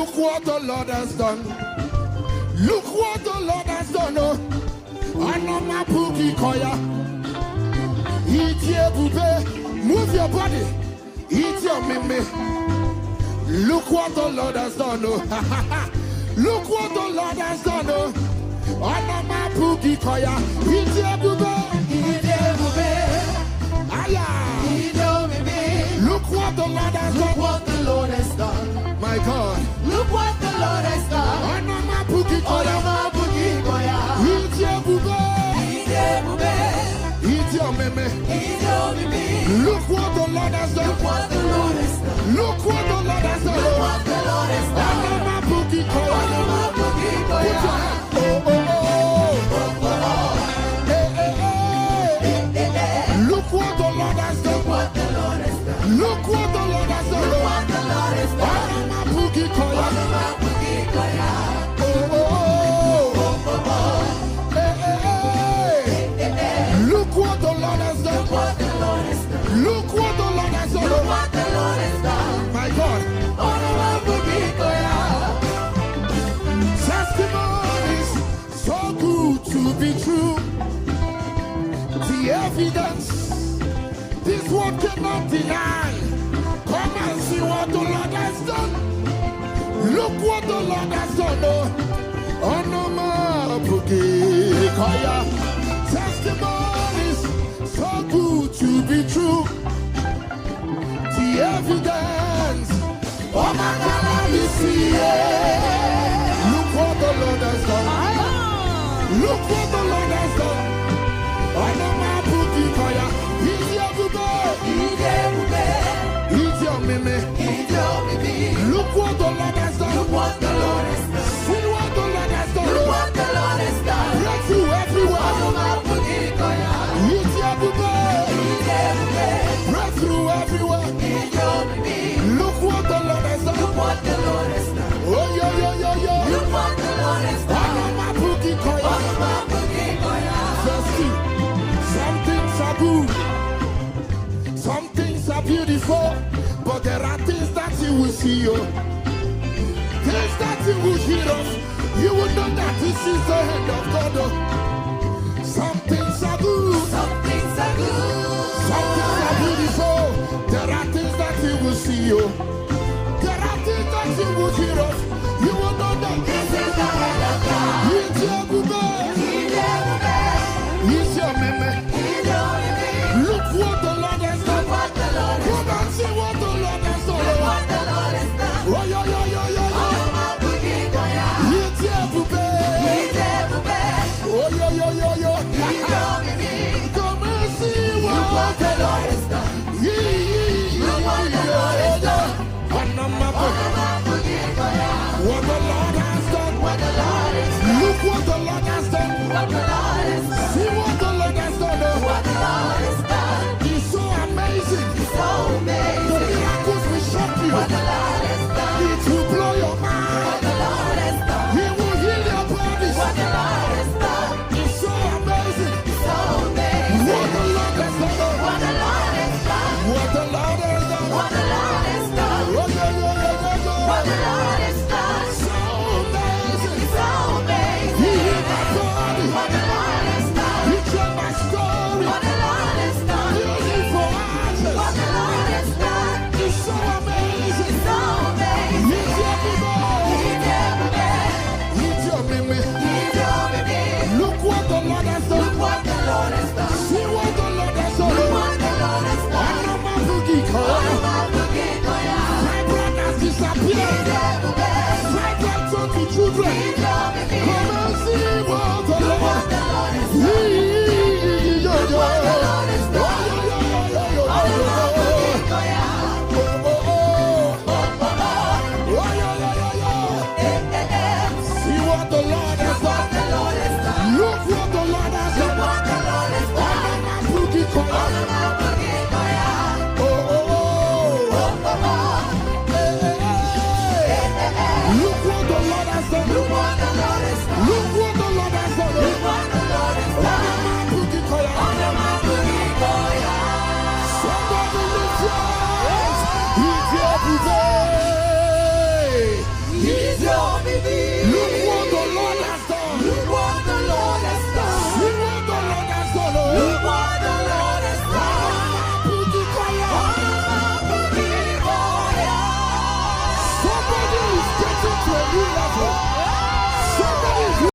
Look what the Lord has done. Look what the Lord has done. Anoma puki koya. Eat your bube. Move your body. Eat your meme. Look what the Lord has done. Look what the Lord has done. Anoma puki koya. Eat your bube. Eat your bube. Aya. Eat your meme. Look what the Lord has done. Look what the Lord has done. My God. Look what the Lord has done. Anoma puki koya. Anoma puki koya. Eat your bube. Eat your bube. Eat your meme. Eat your meme. Look what the Lord has done. Look what the Lord has done. Look what the Lord has done. Look what the Lord has done. Anoma puki koya. Anoma puki koya. Put your hand. Oh, oh, oh. Oh, oh, oh. Hey, hey, hey. Look what the Lord has done. Look what the Lord has done. Look what the Lord has done. Look what the Lord has done. Anoma puki koya. Anoma puki koya. Oh, oh, oh. Oh, oh, oh. Hey, hey, hey. Look what the Lord has done. Look what the Lord has done. Look what the Lord has done. Look what the Lord has done. My God. Anoma puki koya. Testimonies so good to be true. The evidence, this one cannot deny. Come and see what the Lord has done. Look what the Lord has done. Anoma puki koya. Testimonies so good to be true. The evidence, oh my God, you see it. Look what the Lord has done. Look what the Lord has done. Anoma puki koya. Eat your bube. Eat your bube. Eat your meme. Eat your meme. Look what the Lord has done. Look what the Lord has done. See what the Lord has done. Look what the Lord has done. Breakthrough everywhere. Anoma puki koya. Eat your bube. Eat your bube. Breakthrough everywhere. Eat your meme. Look what the Lord has done. Look what the Lord has done. Oh yo yo yo yo. Look what the Lord has done. Anoma puki koya. Anoma puki koya. Thirsty. Some things are good. Some things are beautiful. But there are things that you will see. Oh. Things that you will hear of. You will know that this is the hand of God. Oh. Some things are good. Some things are good. Some things are beautiful. There are things that you will see. Oh. There are things that you will hear of. You will know that This is the hand of God. Eat your bube. Eat your bube. Eat your meme. Eat your meme. Look what the Lord has done. Look what the Lord has Come and see what the Lord has done. Look done. what the Lord has done. Oh yo yo yo yo yo. Anoma puki koya. Eat your bube. Eat your bube. Oh yo yo yo yo. Eat your meme. Come and see Look what what the Lord has done. Look what the Lord has done. Anoma puki koya. What the Lord has done. What the Lord has done. Look what the Lord has done. What the Lord